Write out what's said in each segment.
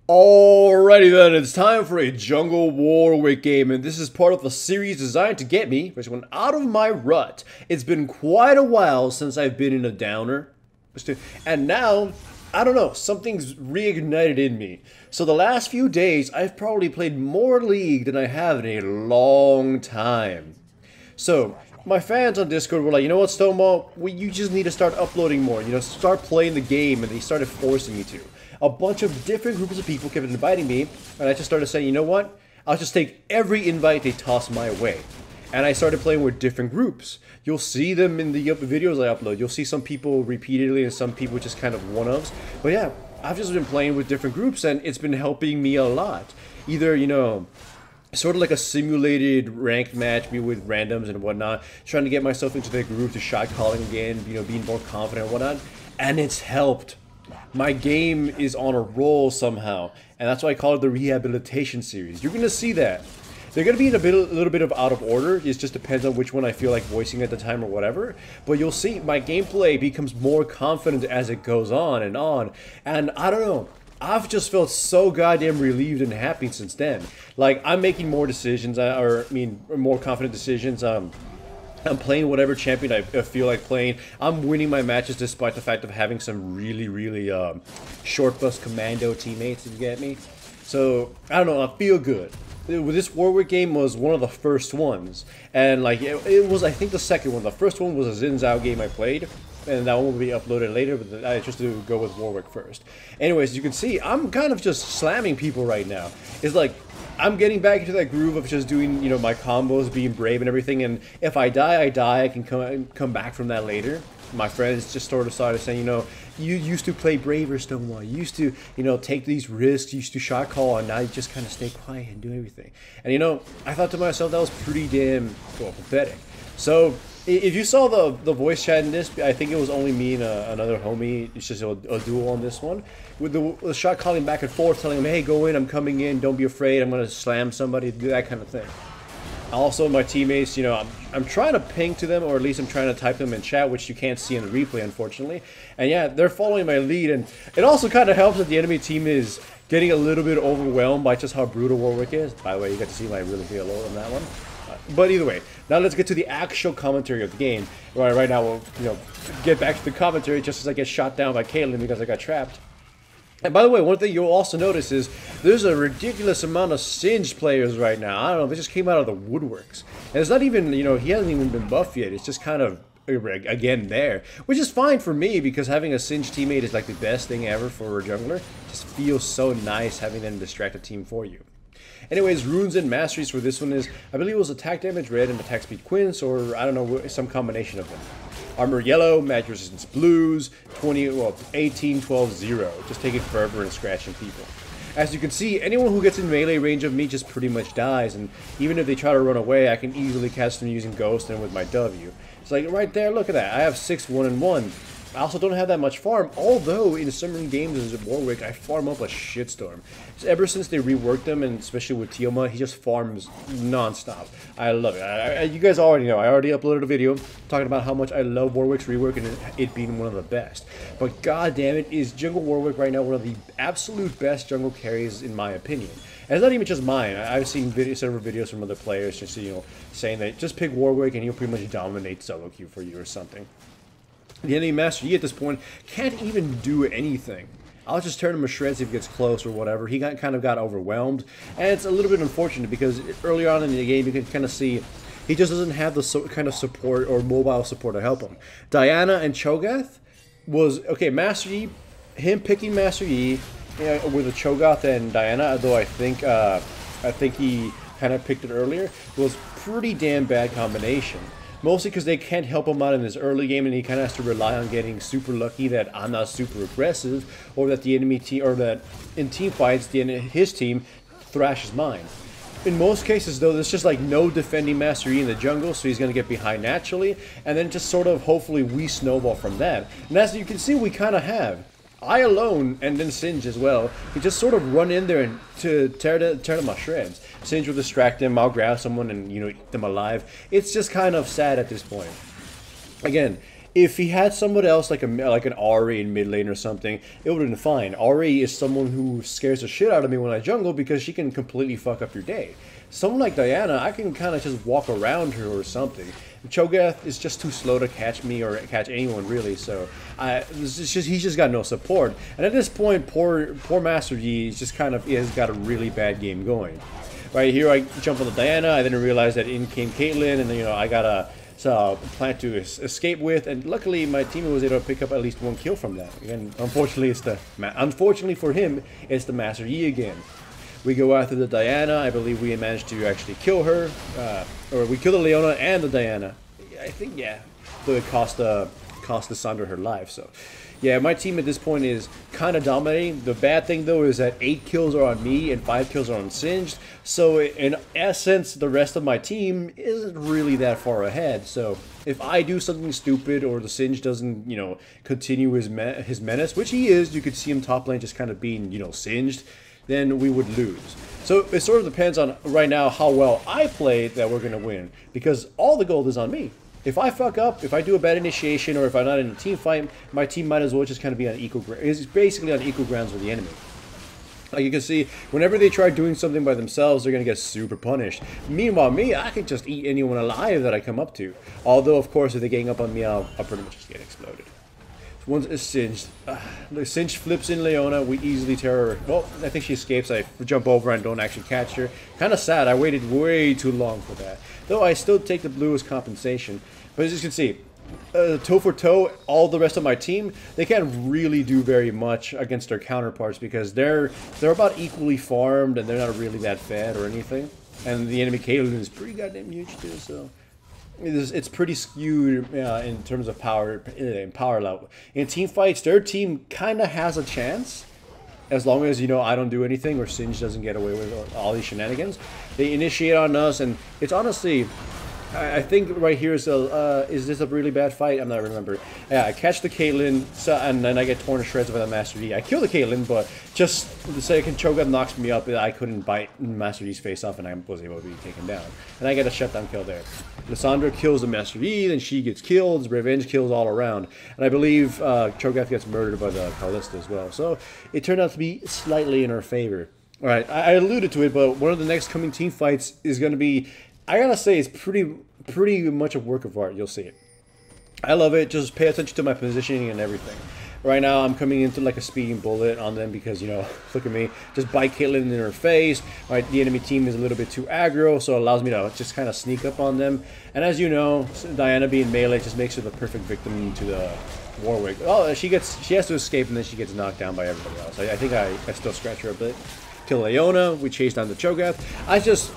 Alrighty then, it's time for a Jungle Warwick game, and this is part of a series designed to get me, out of my rut. It's been quite a while since I've been in a downer, and now, I don't know, something's reignited in me. So the last few days, I've probably played more League than I have in a long time. So, my fans on Discord were like, you know what, Stonewall, you just need to start uploading more, start playing the game, and they started forcing me to. A bunch of different groups of people kept inviting me, and I just started saying, you know what, I'll just take every invite they toss my way. And I started playing with different groups. You'll see them in the videos I upload. You'll see some people repeatedly and some people just kind of one-offs. But yeah, I've just been playing with different groups, and it's been helping me a lot. Either, sort of like a simulated ranked match, me with randoms and whatnot, trying to get myself into the group, to shot calling again, being more confident and whatnot, and it's helped. My game is on a roll somehow, and that's why I call it the rehabilitation series. You're gonna see that. They're gonna be in a little bit of out of order. It just depends on which one I feel like voicing at the time or whatever. But you'll see my gameplay becomes more confident as it goes on, and I don't know. I've just felt so goddamn relieved and happy since then. Like, I'm making more decisions, more confident decisions. I'm playing whatever champion I feel like playing. I'm winning my matches despite the fact of having some really short bus commando teammates, if you get me. So, I don't know, I feel good. This Warwick game was one of the first ones. And like, it was, I think, the second one. The first one was a Xin Zhao game I played. And that one will be uploaded later, but I chose to go with Warwick first. Anyways, you can see, I'm kind of just slamming people right now. It's like, I'm getting back into that groove of just doing, my combos, being brave and everything, and if I die, I die. I can come back from that later. My friends just sort of started saying, you used to play braver, Stonewall. You used to, take these risks, you used to shot call, and now you just kind of stay quiet and do everything. And, I thought to myself, that was pretty damn, pathetic. So, if you saw the voice chat in this, I think it was only me and another homie. It's just a duel on this one. With the shot calling back and forth, telling him, hey, go in, I'm coming in, don't be afraid, I'm going to slam somebody, do that kind of thing. Also, my teammates, I'm trying to ping to them, or at least I'm trying to type them in chat, which you can't see in the replay, unfortunately. And yeah, they're following my lead, and it also kind of helps that the enemy team is getting a little bit overwhelmed by just how brutal Warwick is. By the way, you got to see my really big load on that one. But either way, now let's get to the actual commentary of the game. Right now, we'll get back to the commentary just as I get shot down by Caitlyn because I got trapped. And by the way, one thing you'll also notice is there's a ridiculous amount of Singed players right now. I don't know, they just came out of the woodworks. And it's not even, he hasn't even been buffed yet. It's just kind of, again, there. Which is fine for me, because having a Singed teammate is like the best thing ever for a jungler. It just feels so nice having them distract a team for you. Anyways, runes and masteries for this one is, I believe it was attack damage red and attack speed quince, or I don't know, some combination of them. Armor yellow, magic resistance blues, 18, 12, 0. Just taking forever and scratching people. As you can see, anyone who gets in melee range of me just pretty much dies, and even if they try to run away, I can easily cast them using Ghost and with my W. It's like, right there, look at that, I have 6 1-1. I also don't have that much farm, although in some games as a Warwick, I farm up a shitstorm. Ever since they reworked them, and especially with Tiamat, he just farms non-stop. I love it. You guys already know, I already uploaded a video talking about how much I love Warwick's rework and it being one of the best. But god damn it, is Jungle Warwick right now one of the absolute best jungle carries in my opinion. And it's not even just mine. I've seen several videos from other players just saying that just pick Warwick and he'll pretty much dominate solo queue for you or something. The enemy Master Yi at this point can't even do anything. I'll just turn him to shreds if he gets close or whatever. He kind of got overwhelmed. And it's a little bit unfortunate because early on in the game you can kind of see he just doesn't have the kind of support or mobile support to help him. Diana and Cho'Gath was, okay, Master Yi, him picking Master Yi with a Cho'Gath and Diana, though I think he kind of picked it earlier, was pretty damn bad combination. Mostly because they can't help him out in this early game, and he kind of has to rely on getting super lucky that I'm not super aggressive, or that the enemy team, or that in team fights, his team thrashes mine. In most cases, though, there's just like no defending Master Yi in the jungle, so he's going to get behind naturally, and then just sort of hopefully we snowball from that. And as you can see, we kind of have. I alone, and then Singe as well, he just sort of run in there and to tear them my shreds. Singe will distract them, I'll grab someone and, eat them alive. It's just kind of sad at this point. Again, If he had someone else like an Ari in mid lane or something, it would have been fine. Ari is someone who scares the shit out of me when I jungle because she can completely fuck up your day. Someone like Diana, I can kind of just walk around her or something. Cho'Gath is just too slow to catch me or catch anyone really, so he's just got no support. And at this point, poor Master Yi is just kind of has got a really bad game going. Right here, I jump on the Diana. I didn't realize that in came Caitlyn, and I got a plan to escape with, and luckily my teammate was able to pick up at least 1 kill from that. Again, unfortunately for him, it's the Master Yi again. We go after the Diana. I believe we managed to actually kill her, or we killed the Leona and the Diana. I think, yeah, though it cost Lissandra her life. So, yeah, my team at this point is kind of dominating. The bad thing though is that 8 kills are on me and 5 kills are on Singed. So in essence, the rest of my team isn't really that far ahead. So if I do something stupid or the Singed doesn't, continue his menace, which he is, you could see him top lane just kind of being, singed, then we would lose. So it sort of depends on right now how well I play that we're going to win, because all the gold is on me. If I fuck up, if I do a bad initiation, or if I'm not in a team fight, my team might as well just kind of be on equal ground. It's basically on equal grounds with the enemy. Like you can see, whenever they try doing something by themselves, they're going to get super punished. Meanwhile, me, I can just eat anyone alive that I come up to. Although, of course, if they gang up on me, I'll pretty much just get exploded. Once it's Singed. The Singed flips in Leona. We easily tear her. Well, I think she escapes. I jump over and don't actually catch her. Kind of sad. I waited way too long for that. Though I still take the blue as compensation. But as you can see, toe for toe, all the rest of my team, they can't really do very much against their counterparts because they're about equally farmed and they're not really that fed or anything. And the enemy Caitlyn is pretty goddamn huge too, so it's pretty skewed in terms of power level. In team fights, their team kind of has a chance, as long as I don't do anything or Singed doesn't get away with all these shenanigans. They initiate on us, and it's honestly, I think right here is this a really bad fight? I'm not remember. Yeah, I catch the Caitlyn, and then I get torn to shreds by the Master Yi. I kill the Caitlyn, but just the second Cho'Gath knocks me up, I couldn't bite Master Yi's face off, and I was able to be taken down. And I get a shutdown kill there. Lissandra kills the Master Yi, then she gets killed, revenge kills all around. And I believe Cho'Gath gets murdered by the Kalista as well. So it turned out to be slightly in our favor. Alright, I alluded to it, but one of the next coming team fights is going to be, I gotta say, it's pretty much a work of art. You'll see it. I love it. Just pay attention to my positioning and everything. Right now, I'm coming into like a speeding bullet on them because, look at me. Just bite Caitlyn in her face. Right, the enemy team is a little bit too aggro, so it allows me to just kind of sneak up on them. And as you know, Diana being melee just makes her the perfect victim to the Warwick. Oh, she has to escape and then she gets knocked down by everybody else. I think I still scratch her a bit. Kill Leona. We chase down the Cho'Gath. I just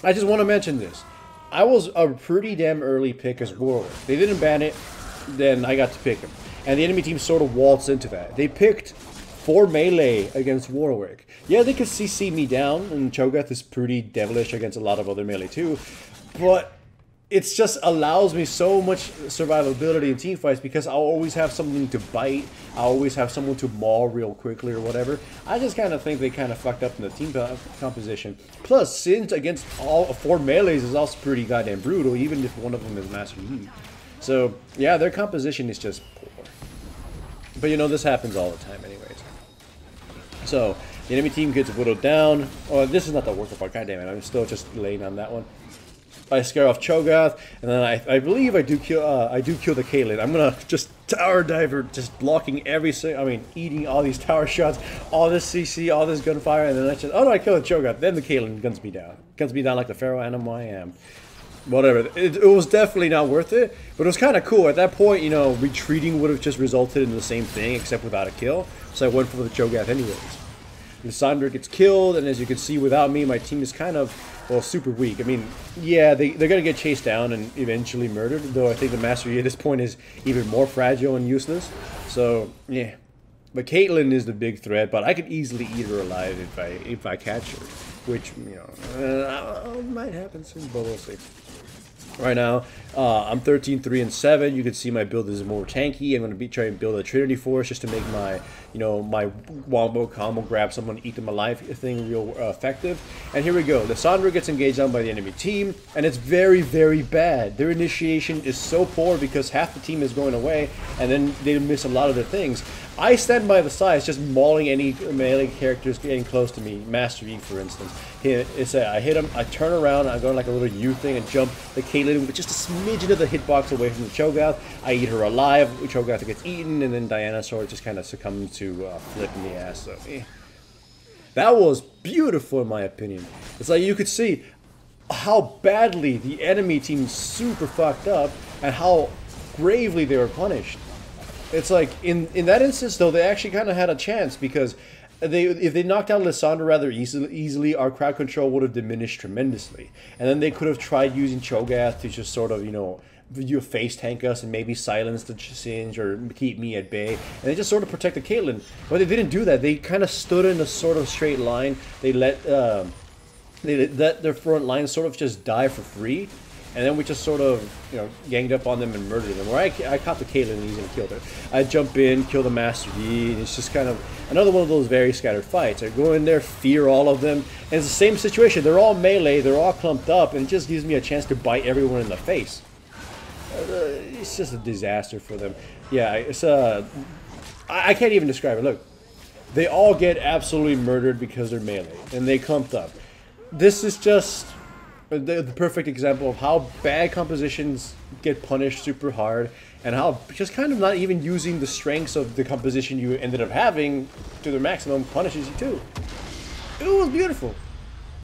want to mention this. I was a pretty damn early pick as Warwick. They didn't ban it, then I got to pick him. And the enemy team sort of waltzed into that. They picked 4 melee against Warwick. Yeah, they could CC me down, and Cho'Gath is pretty devilish against a lot of other melee too. But it just allows me so much survivability in team fights because I'll always have something to bite. I'll always have someone to maul real quickly or whatever. I just kind of think they kind of fucked up in the team composition. Plus, Singed against all 4 melees is also pretty goddamn brutal, even if one of them is Master Yi. So, yeah, their composition is just poor. But this happens all the time anyways. So, the enemy team gets whittled down. Oh, this is not the work of art, goddammit. I'm still just laying on that one. I scare off Cho'Gath, and then I believe I do kill the Caitlyn. I'm gonna just tower diver, just blocking eating all these tower shots, all this CC, all this gunfire, and then I kill the Cho'Gath. Then the Caitlyn guns me down like the feral animal I am. Whatever. It was definitely not worth it, but it was kind of cool. At that point, retreating would have just resulted in the same thing, except without a kill. So I went for the Cho'Gath anyways. Lissandra gets killed, and as you can see, without me, my team is kind of, well, super weak. I mean, yeah, they're going to get chased down and eventually murdered, though I think the Master Yi at this point is even more fragile and useless. So, yeah. But Caitlyn is the big threat, but I could easily eat her alive if I catch her, which, might happen soon, but we'll see. Right now, I'm 13, 3, and 7. You can see my build is more tanky. I'm going to try and build a Trinity Force just to make my, you know, my wombo combo, grab someone, eat them alive thing real effective. And here we go. Lissandra gets engaged on by the enemy team, and it's very, very bad. Their initiation is so poor because half the team is going away, and then they miss a lot of their things. I stand by the sides, just mauling any melee characters getting close to me. Master E, for instance. I hit him, I turn around, I go like a little U thing and jump the Caitlyn with just a smidgen of the hitbox away from the Cho'Gath. I eat her alive, Cho'Gath gets eaten, and then Diana sort of just kind of succumbs to flip in the ass. So, that was beautiful in my opinion. It's like you could see how badly the enemy team super fucked up and how gravely they were punished. It's like, in that instance, though, they actually kind of had a chance because if they knocked out Lissandra rather easily, our crowd control would have diminished tremendously. And then they could have tried using Cho'Gath to just sort of, you know, you face tank us and maybe silence the Singe or keep me at bay. And they just sort of protected Caitlyn. But they didn't do that. They kind of stood in a sort of straight line. They let their front line sort of just die for free. And then we just sort of, you know, ganged up on them and murdered them. Where I caught the Caitlyn and easily killed her. I jump in, kill the Master Yi, and it's just kind of another one of those very scattered fights. I go in there, fear all of them, and it's the same situation. They're all melee, they're all clumped up, and it just gives me a chance to bite everyone in the face. It's just a disaster for them. Yeah, it's I can't even describe it. Look, they all get absolutely murdered because they're melee, and they clumped up. This is just the perfect example of how bad compositions get punished super hard, and how just kind of not even using the strengths of the composition you ended up having to their maximum punishes you too. It was beautiful.